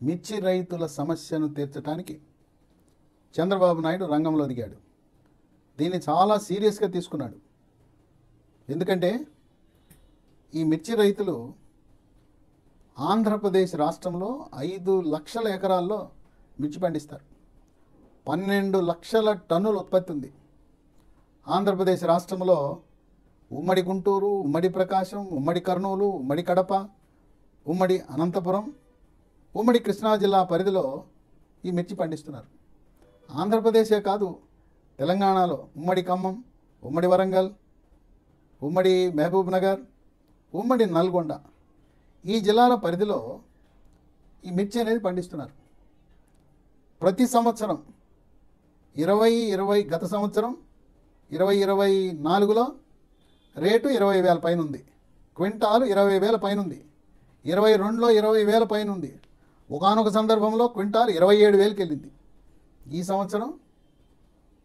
మిర్చి రైతుల సమస్యను తీర్చడానికి చంద్రబాబు నాయుడు రంగంలో దిగాడు. దీన్ని చాలా సీరియస్గా తీసుకున్నాడు. ఎందుకంటే ఈ మిర్చి రైతులు ఆంధ్రప్రదేశ్ రాష్ట్రంలో 5 లక్షల ఎకరాల్లో మిర్చి పండిస్తారు. 12 లక్షల టన్నుల ఉత్పత్తి ఉంది. ఆంధ్రప్రదేశ్ రాష్ట్రంలో ఉమ్మడి గుంటూరు, ఉమ్మడి ప్రకాశం, ఉమ్మడి కర్నూలు, ఉమ్మడి కడప, ఉమ్మడి అనంతపురం, ఉమ్మడి కృష్ణా జిల్లా పరిధిలో ఈ మిర్చి పండిస్తున్నారు. ఆంధ్రప్రదేశే కాదు, తెలంగాణలో ఉమ్మడి ఖమ్మం, ఉమ్మడి వరంగల్, ఉమ్మడి మహబూబ్ నగర్, ఉమ్మడి నల్గొండ, ఈ జిల్లాల పరిధిలో ఈ మిర్చి అనేది పండిస్తున్నారు. ప్రతి సంవత్సరం 2020 గత సంవత్సరం 2024లో రేటు 20,000 పైన ఉంది. క్వింటాలు 20,000 పైన ఉంది. 22లో 20,000 పైన ఉంది. ఒకానొక సందర్భంలో క్వింటాలు 27,000కి వెళ్ళింది. ఈ సంవత్సరం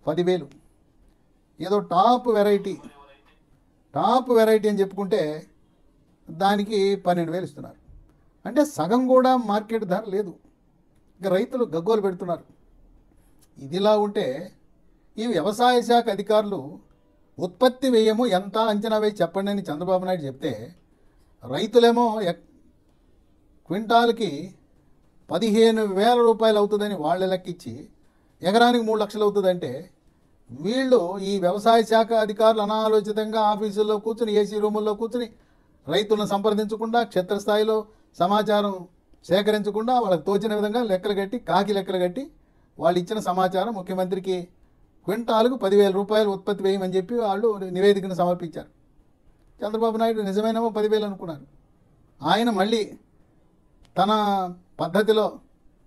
10,000. ఏదో టాప్ వెరైటీ అని చెప్పుకుంటే దానికి 12,000 ఇస్తున్నారు. అంటే సగం కూడా మార్కెట్ ధర లేదు. ఇక రైతులు గగ్గోలు పెడుతున్నారు. ఇదిలా ఉంటే ఈ వ్యవసాయ శాఖ అధికారులు ఉత్పత్తి వ్యయము ఎంత అంచనా వేసి చెప్పండి అని చంద్రబాబు నాయుడు చెప్తే, రైతులేమో క్వింటాల్కి 15,000 రూపాయలు అవుతుందని వాళ్ళ లెక్కిచ్చి ఎకరానికి 3 లక్షలు అవుతుందంటే, వీళ్ళు ఈ వ్యవసాయ శాఖ అధికారులు అనాలోచితంగా ఆఫీసుల్లో కూర్చుని, ఏసీ రూముల్లో కూర్చుని రైతులను సంప్రదించకుండా, క్షేత్రస్థాయిలో సమాచారం సేకరించకుండా వాళ్ళకి తోచిన విధంగా లెక్కలు కట్టి, లెక్కలు కట్టి వాళ్ళు ఇచ్చిన సమాచారం ముఖ్యమంత్రికి క్వింటాలకు 10,000 రూపాయలు ఉత్పత్తి వేయమని చెప్పి వాళ్ళు నివేదికను సమర్పించారు. చంద్రబాబు నాయుడు నిజమేనేమో 10,000 అనుకున్నారు. ఆయన మళ్ళీ తన పద్ధతిలో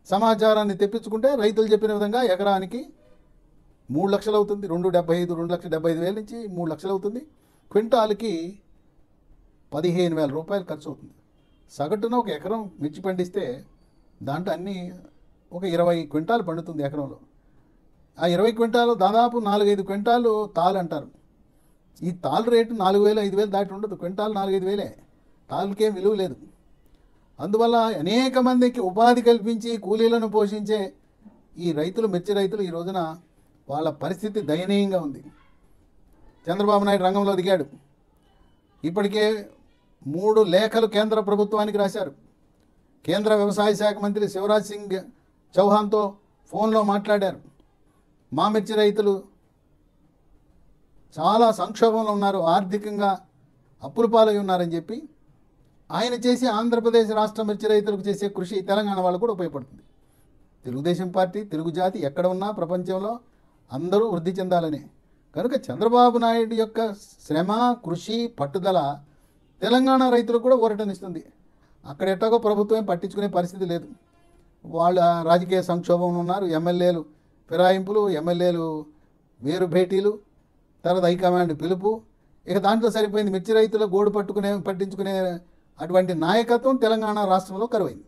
సమాచారాన్ని తెప్పించుకుంటే రైతులు చెప్పిన విధంగా ఎకరానికి 3 లక్షలు అవుతుంది. 2,75,000 నుంచి 3 లక్షలు అవుతుంది. క్వింటాల్కి 15,000 రూపాయలు ఖర్చు అవుతుంది. సగటున ఒక ఎకరం మిర్చి పండిస్తే దాంట్లో అన్నీ ఒక 20 క్వింటాలు పండుతుంది ఎకరంలో. ఆ 20 క్వింటాలు దాదాపు 4-5 క్వింటాలు తాలు అంటారు. ఈ తాలు రేటు 4,000, 5,000 దాటి ఉండదు. క్వింటాలు 4-5 తాళ్ళకేం విలువ లేదు. అందువల్ల అనేక మందికి ఉపాధి కల్పించి కూలీలను పోషించే ఈ రైతులు, మిర్చి రైతులు ఈ రోజున వాళ్ళ పరిస్థితి దయనీయంగా ఉంది. చంద్రబాబు నాయుడు రంగంలో దిగాడు. ఇప్పటికే 3 లేఖలు కేంద్ర ప్రభుత్వానికి రాశారు. కేంద్ర వ్యవసాయ శాఖ మంత్రి శివరాజ్ సింగ్ చౌహాన్తో ఫోన్లో మాట్లాడారు. మా మిర్చి రైతులు చాలా సంక్షోభంలో ఉన్నారు, ఆర్థికంగా అప్పుల పాలై ఉన్నారని చెప్పి ఆయన చేసి ఆంధ్రప్రదేశ్ రాష్ట్ర మిర్చి రైతులకు చేసే కృషి తెలంగాణ వాళ్ళకు కూడా ఉపయోగపడుతుంది. తెలుగుదేశం పార్టీ, తెలుగు జాతి ఎక్కడ ఉన్నా ప్రపంచంలో అందరూ వృద్ధి చెందాలనే. కనుక చంద్రబాబు నాయుడు యొక్క శ్రమ, కృషి, పట్టుదల తెలంగాణ రైతులకు కూడా ఊరటనిస్తుంది. అక్కడ ఎట్టాగో ప్రభుత్వం పట్టించుకునే పరిస్థితి లేదు. వాళ్ళ రాజకీయ సంక్షోభంలో ఉన్నారు. ఎమ్మెల్యేలు ఫిరాయింపులు, ఎమ్మెల్యేలు వేరు భేటీలు, తర్వాత హైకమాండ్ పిలుపు, ఇక దాంట్లో సరిపోయింది. మిర్చి రైతుల గోడు పట్టించుకునే అటువంటి నాయకత్వం తెలంగాణ రాష్ట్రంలో కరువైంది.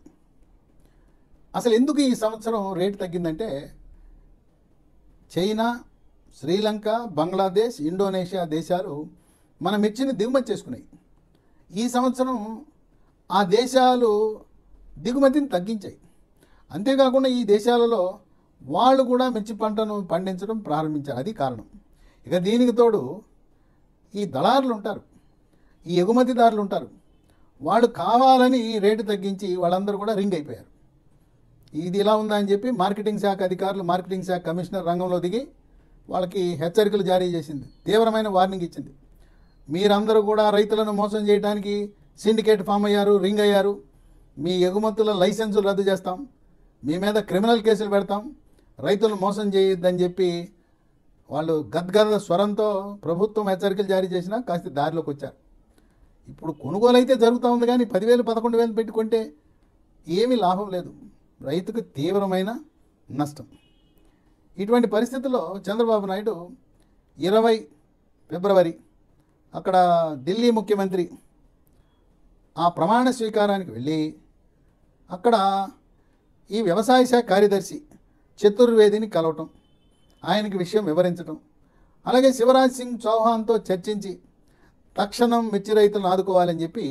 అసలు ఎందుకు ఈ సంవత్సరం రేటు తగ్గిందంటే, చైనా, శ్రీలంక, బంగ్లాదేశ్, ఇండోనేషియా దేశాలు మన మిర్చిని దిగుమతి చేసుకున్నాయి. ఈ సంవత్సరం ఆ దేశాలు దిగుమతిని తగ్గించాయి. అంతేకాకుండా ఈ దేశాలలో వాళ్ళు కూడా మిర్చి పంటను పండించడం ప్రారంభించారు. అది కారణం. ఇక దీనికి తోడు ఈ దళారులు ఉంటారు, ఈ ఎగుమతిదారులు ఉంటారు. వాళ్ళు కావాలని రేటు తగ్గించి వాళ్ళందరూ కూడా రింగ్ అయిపోయారు. ఇది ఇలా ఉందా అని చెప్పి మార్కెటింగ్ శాఖ అధికారులు, మార్కెటింగ్ శాఖ కమిషనర్ రంగంలో దిగి వాళ్ళకి హెచ్చరికలు జారీ చేసింది, తీవ్రమైన వార్నింగ్ ఇచ్చింది. మీరందరూ కూడా రైతులను మోసం చేయడానికి సిండికేట్ ఫామ్ అయ్యారు, రింగ్ అయ్యారు. మీ ఎగుమతుల లైసెన్సులు రద్దు చేస్తాం, మీ మీద క్రిమినల్ కేసులు పెడతాం, రైతులను మోసం చేయొద్దని చెప్పి వాళ్ళు గద్గద స్వరంతో ప్రభుత్వం హెచ్చరికలు జారీ చేసినా కాస్త దారిలోకి వచ్చారు. ఇప్పుడు కొనుగోలు అయితే జరుగుతూ ఉంది, కానీ 10,000, 11,000 పెట్టుకుంటే ఏమీ లాభం లేదు. రైతుకు తీవ్రమైన నష్టం. ఇటువంటి పరిస్థితుల్లో చంద్రబాబు నాయుడు 20 ఫిబ్రవరి అక్కడ ఢిల్లీ ముఖ్యమంత్రి ఆ ప్రమాణ స్వీకారానికి వెళ్ళి అక్కడ ఈ వ్యవసాయ శాఖ కార్యదర్శి చతుర్వేదిని కలవటం, ఆయనకి విషయం వివరించడం, అలాగే శివరాజ్ సింగ్ చౌహాన్తో చర్చించి తక్షణం మిర్చి రైతులను ఆదుకోవాలని చెప్పి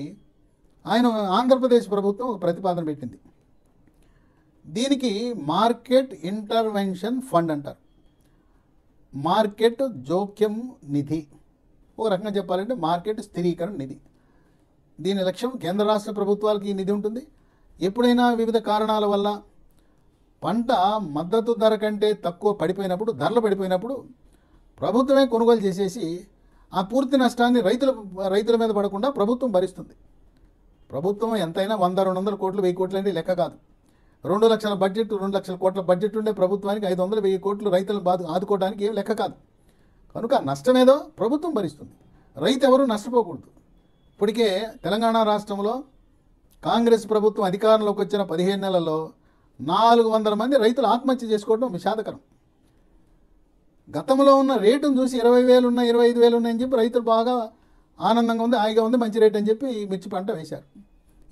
ఆయన ఆంధ్రప్రదేశ్ ప్రభుత్వం ప్రతిపాదన పెట్టింది. దీనికి మార్కెట్ ఇంటర్వెన్షన్ ఫండ్ అంటారు. మార్కెట్ జోక్యం నిధి, ఒక రకంగా చెప్పాలంటే మార్కెట్ స్థిరీకరణ నిధి. దీని లక్ష్యం కేంద్ర రాష్ట్ర ప్రభుత్వాలకి ఈ నిధి ఉంటుంది. ఎప్పుడైనా వివిధ కారణాల వల్ల పంట మద్దతు ధర కంటే తక్కువ పడిపోయినప్పుడు, ధరలు పడిపోయినప్పుడు ప్రభుత్వమే కొనుగోలు చేసేసి ఆ పూర్తి నష్టాన్ని రైతుల మీద పడకుండా ప్రభుత్వం భరిస్తుంది. ప్రభుత్వం ఎంతైనా 100-200 కోట్లు 1000 కోట్లు అంటే లెక్క కాదు. 2 లక్షల బడ్జెట్, 2 లక్షల కోట్ల బడ్జెట్ ఉండే ప్రభుత్వానికి 500-1000 కోట్లు రైతులను ఆదుకోవడానికి ఏం లెక్క కాదు. కనుక నష్టమేదో ప్రభుత్వం భరిస్తుంది, రైతు ఎవరు నష్టపోకూడదు. ఇప్పటికే తెలంగాణ రాష్ట్రంలో కాంగ్రెస్ ప్రభుత్వం అధికారంలోకి వచ్చిన 15 నెలల్లో 400 మంది రైతులు ఆత్మహత్య చేసుకోవడం విషాదకరం. గతంలో ఉన్న రేటును చూసి 20,000 ఉన్నాయి, 25,000 ఉన్నాయని చెప్పి రైతులు బాగా ఆనందంగా ఉంది, హాయిగా ఉంది, మంచి రేట్ అని చెప్పి మిర్చి పంట వేశారు.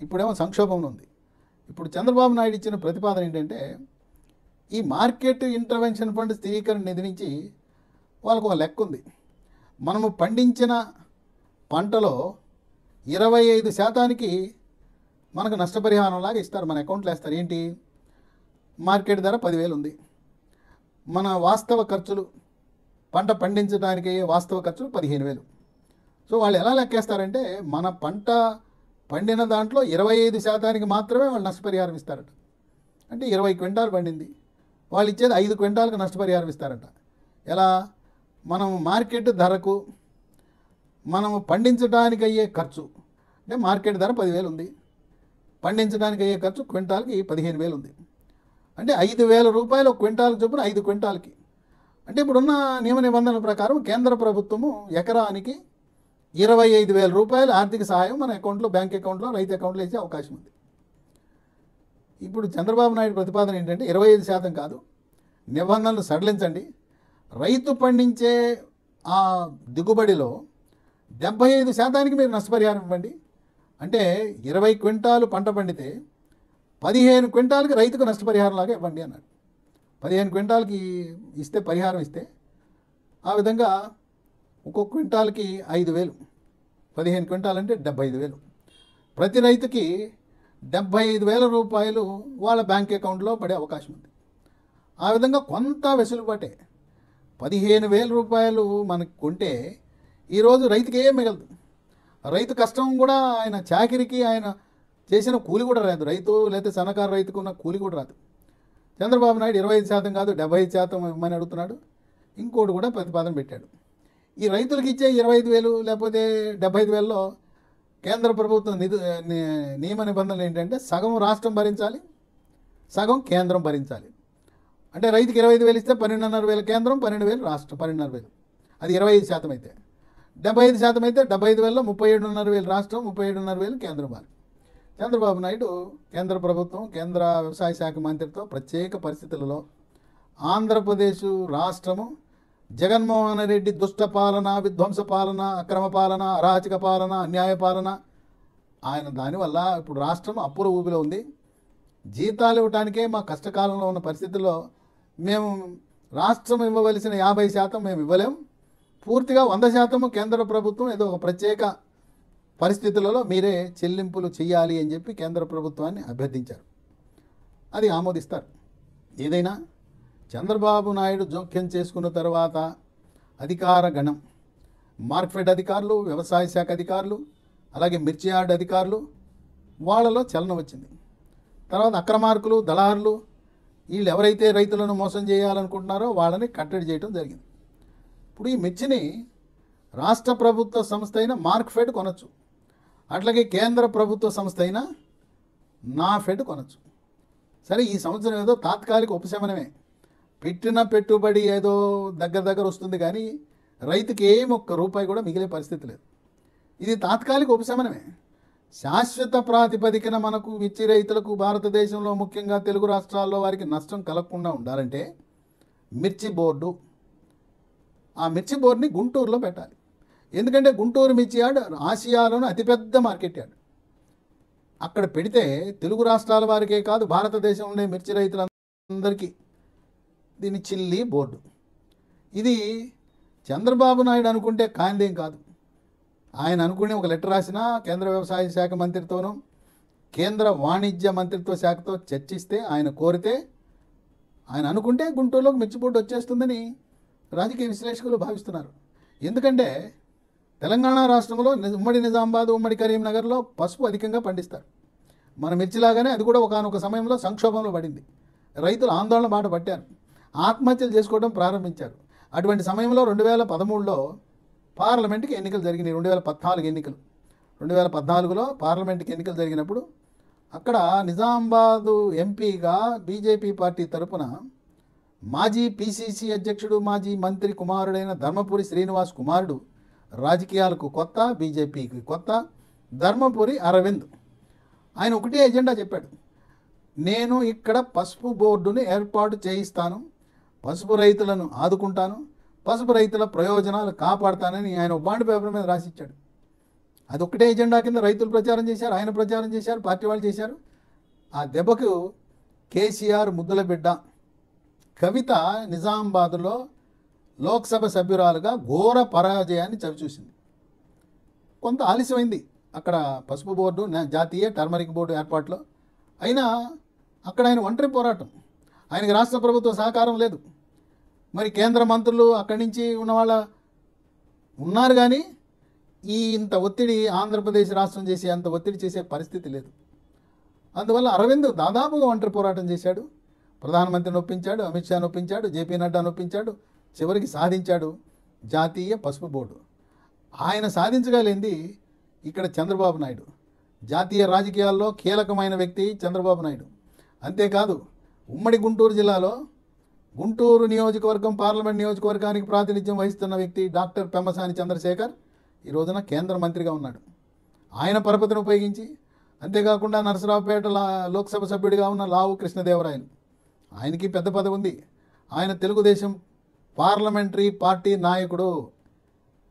ఇప్పుడేమో సంక్షోభంలో ఉంది. ఇప్పుడు చంద్రబాబు నాయుడు ఇచ్చిన ప్రతిపాదన ఏంటంటే, ఈ మార్కెట్ ఇంటర్వెన్షన్ ఫండ్ స్థిరీకరణ నిధి నుంచి వాళ్ళకు ఒక లెక్క ఉంది. మనము పండించిన పంటలో 25% మనకు నష్టపరిహారంలాగా ఇస్తారు, మన అకౌంట్లో వేస్తారు. ఏంటి? మార్కెట్ ధర 10,000 ఉంది, మన వాస్తవ ఖర్చులు, పంట పండించడానికి వాస్తవ ఖర్చులు 15,000. సో వాళ్ళు ఎలా లెక్కేస్తారంటే, మన పంట పండిన దాంట్లో 25% మాత్రమే వాళ్ళు నష్టపరిహారం ఇస్తారట. అంటే 20 క్వింటాలు పండింది, వాళ్ళు ఇచ్చేది 5 క్వింటాలకు నష్టపరిహారం ఇస్తారట. ఎలా? మనం మార్కెట్ ధరకు మనము పండించడానికి అయ్యే ఖర్చు, అంటే మార్కెట్ ధర 10,000 ఉంది, పండించడానికి అయ్యే ఖర్చు క్వింటాల్కి 15,000 ఉంది. అంటే 5,000 రూపాయలు ఒక క్వింటాల్కి చొప్పున 5 క్వింటాల్కి. అంటే ఇప్పుడున్న నియమ నిబంధనల ప్రకారం కేంద్ర ప్రభుత్వము ఎకరానికి 25,000 రూపాయలు ఆర్థిక సహాయం మన అకౌంట్లో, బ్యాంక్ అకౌంట్లో, రైతు అకౌంట్లో వేసే అవకాశం ఉంది. ఇప్పుడు చంద్రబాబు నాయుడు ప్రతిపాదన ఏంటంటే 25% కాదు, నిబంధనలు సడలించండి, రైతు పండించే ఆ దిగుబడిలో 75% మీరు నష్టపరిహారం ఇవ్వండి. అంటే 20 క్వింటాలు పంట పండితే 15 క్వింటాలకి రైతుకు నష్టపరిహారం లాగా ఇవ్వండి అన్నాడు. 15 క్వింటాలకి ఇస్తే, పరిహారం ఇస్తే, ఆ విధంగా ఒక్కొక్క క్వింటాల్కి 5,000, 15 క్వింటాల్ అంటే 75,000. ప్రతి రైతుకి 75,000 రూపాయలు వాళ్ళ బ్యాంక్ అకౌంట్లో పడే అవకాశం ఉంది. ఆ విధంగా కొంత వెసులుబాటే. 15,000 రూపాయలు మనకు కొంటే ఈరోజు రైతుకి ఏం మిగలదు. రైతు కష్టం కూడా, ఆయన చాకిరికి ఆయన చేసిన కూలి కూడా రాదు. రైతు లేకపోతే సన్నకారు రైతుకు ఉన్న కూలి కూడా రాదు. చంద్రబాబు నాయుడు 25% కాదు 75% ఇవ్వమని అడుగుతున్నాడు. ఇంకోటి కూడా ప్రతిపాదన పెట్టాడు. ఈ రైతులకు ఇచ్చే 25,000 లేకపోతే 75,000లో కేంద్ర ప్రభుత్వం నియమ నిబంధనలు ఏంటంటే, సగం రాష్ట్రం భరించాలి, సగం కేంద్రం భరించాలి. అంటే రైతుకి 25,000 ఇస్తే 12,500 కేంద్రం, 12,000 రాష్ట్రం. 12,500 అది 25% అయితే. 75% అయితే 75,000లో 37,500 రాష్ట్రం, 37,500 కేంద్రం వారు. చంద్రబాబు నాయుడు కేంద్ర ప్రభుత్వం, కేంద్ర వ్యవసాయ శాఖ మంత్రితో ప్రత్యేక పరిస్థితులలో ఆంధ్రప్రదేశ్ రాష్ట్రము జగన్మోహన్ రెడ్డి దుష్ట పాలన, విధ్వంస పాలన, అక్రమ పాలన, అరాచక పాలన, అన్యాయ పాలన, ఆయన దానివల్ల ఇప్పుడు రాష్ట్రం అప్పుల ఊబిలో ఉంది. జీతాలు ఇవ్వడానికే మా కష్టకాలంలో ఉన్న పరిస్థితుల్లో మేము రాష్ట్రం ఇవ్వవలసిన 50% మేము ఇవ్వలేం, పూర్తిగా 100% కేంద్ర ప్రభుత్వం ఏదో ఒక ప్రత్యేక పరిస్థితులలో మీరే చెల్లింపులు చేయాలి అని చెప్పి కేంద్ర ప్రభుత్వాన్ని అభ్యర్థించారు. అది ఆమోదిస్తారు. ఏదైనా చంద్రబాబు నాయుడు జోక్యం చేసుకున్న తర్వాత అధికార గణం, మార్కెట్ అధికారులు, వ్యవసాయ శాఖ అధికారులు, అలాగే మిర్చి యార్డ్ అధికారులు, వాళ్ళలో చలనం వచ్చింది. తర్వాత అక్రమార్కులు, దళారులు, వీళ్ళు ఎవరైతే రైతులను మోసం చేయాలనుకుంటున్నారో వాళ్ళని కట్టడి చేయడం జరిగింది. ఇప్పుడు ఈ మిర్చిని రాష్ట్ర ప్రభుత్వ సంస్థ అయిన మార్క్ఫెడ్ కొనచ్చు, అట్లాగే కేంద్ర ప్రభుత్వ సంస్థ అయిన నాఫెడ్ కొనచ్చు. సరే, ఈ సంవత్సరం ఏదో తాత్కాలిక ఉపశమనమే, పెట్టిన పెట్టుబడి ఏదో దగ్గర వస్తుంది, కానీ రైతుకి ఒక్క రూపాయి కూడా మిగిలే పరిస్థితి లేదు. ఇది తాత్కాలిక ఉపశమనమే. శాశ్వత ప్రాతిపదికన మనకు మిర్చి రైతులకు భారతదేశంలో ముఖ్యంగా తెలుగు రాష్ట్రాల్లో వారికి నష్టం కలగకుండా ఉండాలంటే మిర్చి బోర్డు, ఆ మిర్చి బోర్డుని గుంటూరులో పెట్టాలి. ఎందుకంటే గుంటూరు మిర్చి యార్డ్ ఆసియాలోని అతిపెద్ద మార్కెట్ యార్డ్. అక్కడ పెడితే తెలుగు రాష్ట్రాల వారికే కాదు, భారతదేశంలో ఉండే మిర్చి రైతులందరికీ దీన్ని చిల్లి బోర్డు. ఇది చంద్రబాబు నాయుడు అనుకుంటే కాందేం కాదు. ఆయన అనుకునే ఒక లెటర్ రాసినా కేంద్ర వ్యవసాయ శాఖ మంత్రితోనూ, కేంద్ర వాణిజ్య మంత్రిత్వ శాఖతో చర్చిస్తే, ఆయన కోరితే, ఆయన అనుకుంటే గుంటూరులోకి మిర్చి బోర్డు వచ్చేస్తుందని రాజకీయ విశ్లేషకులు భావిస్తున్నారు. ఎందుకంటే తెలంగాణ రాష్ట్రంలో ఉమ్మడి నిజామాబాద్, ఉమ్మడి కరీంనగర్లో పసుపు అధికంగా పండిస్తారు. మన మిర్చిలాగానే అది కూడా ఒకానొక సమయంలో సంక్షోభంలో పడింది. రైతులు ఆందోళన బాట పట్టారు, ఆత్మహత్యలు చేసుకోవడం ప్రారంభించారు. అటువంటి సమయంలో 2013లో పార్లమెంట్కి ఎన్నికలు జరిగినాయి. 2014 ఎన్నికలు, 2014లో పార్లమెంట్కి ఎన్నికలు జరిగినప్పుడు అక్కడ నిజామాబాదు ఎంపీగా బీజేపీ పార్టీ తరపున మాజీ పిసిసి అధ్యక్షుడు, మాజీ మంత్రి కుమారుడైన ధర్మపురి శ్రీనివాస్ కుమారుడు, రాజకీయాలకు కొత్త, బీజేపీకి కొత్త, ధర్మపురి అరవింద్, ఆయన ఒకటే ఎజెండా చెప్పాడు. నేను ఇక్కడ పసుపు బోర్డుని ఏర్పాటు చేయిస్తాను, పసుపు రైతులను ఆదుకుంటాను, పసుపు రైతుల ప్రయోజనాలు కాపాడుతానని ఆయన బాండ్ పేపర్ మీద రాసిచ్చాడు. అది ఒక్కటే ఎజెండా కింద రైతులు ప్రచారం చేశారు, ఆయన ప్రచారం చేశారు, పార్టీ వాళ్ళు చేశారు. ఆ దెబ్బకు కేసీఆర్ ముద్దుల బిడ్డ కవిత నిజామాబాద్లో లోక్సభ సభ్యురాలుగా ఘోర పరాజయాన్ని చవిచూసింది. కొంత ఆలస్యమైంది అక్కడ పసుపు బోర్డు, జాతీయ టర్మరిక్ బోర్డు ఏర్పాట్లో. అయినా అక్కడ ఆయన ఒంటరి పోరాటం, ఆయనకి రాష్ట్ర ప్రభుత్వ సహకారం లేదు. మరి కేంద్ర మంత్రులు అక్కడి నుంచి ఉన్నవాళ్ళ ఉన్నారు, కానీ ఇంత ఒత్తిడి ఆంధ్రప్రదేశ్ రాష్ట్రం చేసే అంత ఒత్తిడి చేసే పరిస్థితి లేదు. అందువల్ల అరవింద్ దాదాపుగా ఒంటరి పోరాటం చేశాడు. ప్రధానమంత్రిని ఒప్పించాడు, అమిత్ షాను ఒప్పించాడు, జేపీ నడ్డాను ఒప్పించాడు, చివరికి సాధించాడు జాతీయ పసుపు బోర్డు. ఆయన సాధించగలిగింది ఇక్కడ చంద్రబాబు నాయుడు, జాతీయ రాజకీయాల్లో కీలకమైన వ్యక్తి చంద్రబాబు నాయుడు. అంతేకాదు ఉమ్మడి గుంటూరు జిల్లాలో గుంటూరు నియోజకవర్గం, పార్లమెంట్ నియోజకవర్గానికి ప్రాతినిధ్యం వహిస్తున్న వ్యక్తి డాక్టర్ పెమ్మసాని చంద్రశేఖర్ ఈ రోజున కేంద్ర మంత్రిగా ఉన్నాడు. ఆయన పరపతిని ఉపయోగించి, అంతేకాకుండా నరసరావుపేట లోక్సభ సభ్యుడిగా ఉన్న లావు కృష్ణదేవరాయలు, ఆయనకి పెద్ద పదవి ఉంది. ఆయన తెలుగుదేశం పార్లమెంటరీ పార్టీ నాయకుడు.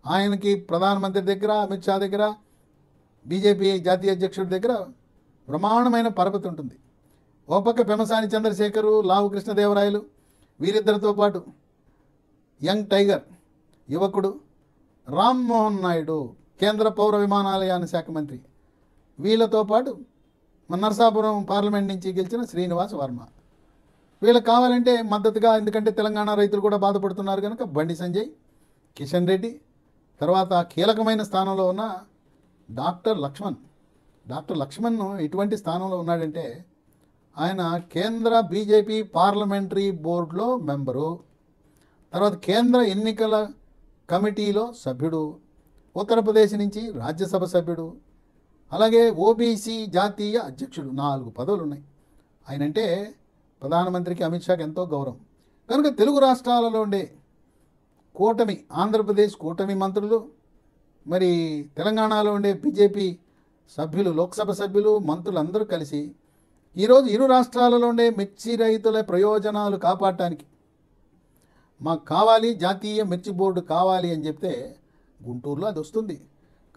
ఆయనకి ప్రధానమంత్రి దగ్గర, అమిత్ షా దగ్గర, బీజేపీ జాతీయ అధ్యక్షుడి దగ్గర బ్రహ్మాండమైన పరపతి ఉంటుంది. ఓ పక్క పెమ్మసాని చంద్రశేఖరు, లావు కృష్ణదేవరాయలు, వీరిద్దరితో పాటు యంగ్ టైగర్ యువకుడు రామ్మోహన్ నాయుడు, కేంద్ర పౌర విమానాయాన శాఖ మంత్రి, వీళ్ళతో పాటు మన నరసాపురం పార్లమెంట్ నుంచి గెలిచిన శ్రీనివాస్ వర్మ. వీళ్ళకి కావాలంటే మద్దతుగా, ఎందుకంటే తెలంగాణ రైతులు కూడా బాధపడుతున్నారు కనుక, బండి సంజయ్, కిషన్ రెడ్డి, తర్వాత కీలకమైన స్థానంలో ఉన్న డాక్టర్ లక్ష్మణ్ ఎటువంటి స్థానంలో ఉన్నాడంటే, ఆయన కేంద్ర బీజేపీ పార్లమెంటరీ బోర్డులో మెంబరు, తర్వాత కేంద్ర ఎన్నికల కమిటీలో సభ్యుడు, ఉత్తరప్రదేశ్ నుంచి రాజ్యసభ సభ్యుడు, అలాగే ఓబీసీ జాతీయ అధ్యక్షుడు. 4 పదవులు ఉన్నాయి. ఆయనంటే ప్రధానమంత్రికి, అమిత్ షాకి ఎంతో గౌరవం. కనుక తెలుగు రాష్ట్రాలలో ఉండే కూటమి, ఆంధ్రప్రదేశ్ కూటమి మంత్రులు, మరి తెలంగాణలో ఉండే బీజేపీ సభ్యులు, లోక్సభ సభ్యులు, మంత్రులు అందరూ కలిసి ఈరోజు ఇరు రాష్ట్రాలలో ఉండే మిర్చి రైతుల ప్రయోజనాలు కాపాడటానికి మాకు కావాలి, జాతీయ మిర్చి బోర్డు కావాలి అని చెప్తే గుంటూరులో అది వస్తుంది.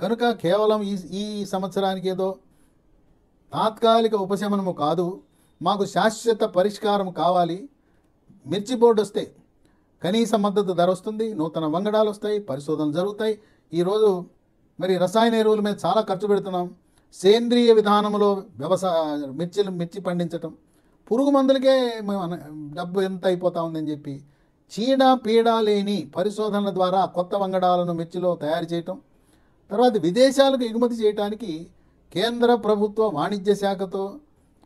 కనుక కేవలం ఈ సంవత్సరానికి ఏదో తాత్కాలిక ఉపశమనము కాదు, మాకు శాశ్వత పరిష్కారం కావాలి. మిర్చి బోర్డు వస్తే కనీస మద్దతు ధర వస్తుంది, నూతన వంగడాలు వస్తాయి, పరిశోధనలు జరుగుతాయి. ఈరోజు మరి రసాయన ఎరువుల మీద చాలా ఖర్చు పెడుతున్నాం. సేంద్రియ విధానంలో మిర్చి పండించటం, పురుగు మందులకే డబ్బు ఎంత అయిపోతా ఉందని చెప్పి చీడ పీడ లేని పరిశోధనల ద్వారా కొత్త వంగడాలను మిర్చిలో తయారు చేయటం, తర్వాత విదేశాలకు ఎగుమతి చేయడానికి కేంద్ర ప్రభుత్వ వాణిజ్య శాఖతో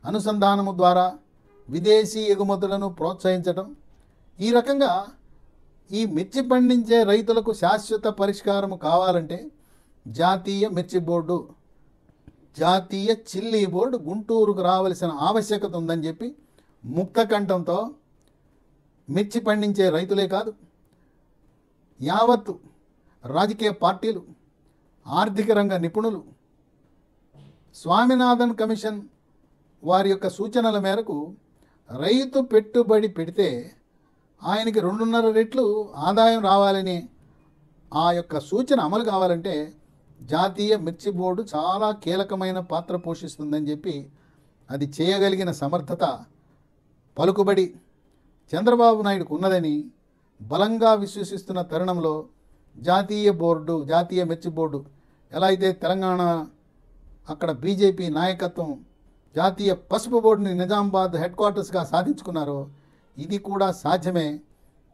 అనుసంధానము ద్వారా విదేశీ ఎగుమతులను ప్రోత్సహించటం. ఈ రకంగా ఈ మిర్చి పండించే రైతులకు శాశ్వత పరిష్కారం కావాలంటే జాతీయ మిర్చి బోర్డు, జాతీయ చిల్లీ బోర్డు గుంటూరుకు రావాల్సిన ఆవశ్యకత ఉందని చెప్పి ముక్తకంఠంతో మిర్చి పండించే రైతులే కాదు, యావత్తు రాజకీయ పార్టీలు, ఆర్థిక రంగ నిపుణులు, స్వామినాథన్ కమిషన్ వారి యొక్క సూచనల మేరకు రైతు పెట్టుబడి పెడితే ఆయనకి 2.5 రెట్లు ఆదాయం రావాలని ఆ యొక్క సూచన అమలు కావాలంటే జాతీయ మిర్చి బోర్డు చాలా కీలకమైన పాత్ర పోషిస్తుందని చెప్పి, అది చేయగలిగిన సమర్థత, పలుకుబడి చంద్రబాబు నాయుడుకు ఉన్నదని బలంగా విశ్వసిస్తున్న తరుణంలో జాతీయ మిర్చి బోర్డు ఎలా అయితే తెలంగాణ అక్కడ బీజేపీ నాయకత్వం జాతీయ పసుపు బోర్డుని నిజామాబాద్ హెడ్ క్వార్టర్స్గా సాధించుకున్నారో ఇది కూడా సాధ్యమే.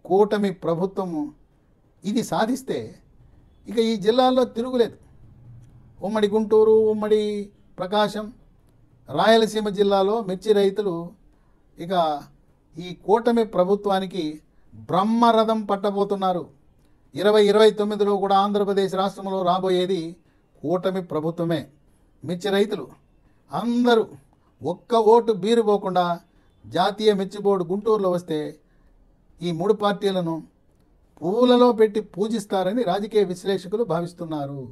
కూటమి ప్రభుత్వము ఇది సాధిస్తే ఇక ఈ జిల్లాల్లో తిరుగులేదు. ఉమ్మడి గుంటూరు, ఉమ్మడి ప్రకాశం, రాయలసీమ జిల్లాలో మిర్చి రైతులు ఇక ఈ కూటమి ప్రభుత్వానికి బ్రహ్మరథం పట్టబోతున్నారు. 2029లో కూడా ఆంధ్రప్రదేశ్ రాష్ట్రంలో రాబోయేది కూటమి ప్రభుత్వమే. మిర్చి రైతులు అందరూ ఒక్క ఓటు బీరుపోకుండా జాతీయ మిర్చి బోర్డు గుంటూరులో వస్తే ఈ మూడు పార్టీలను పూలలో పెట్టి పూజిస్తారని రాజకీయ విశ్లేషకులు భావిస్తున్నారు.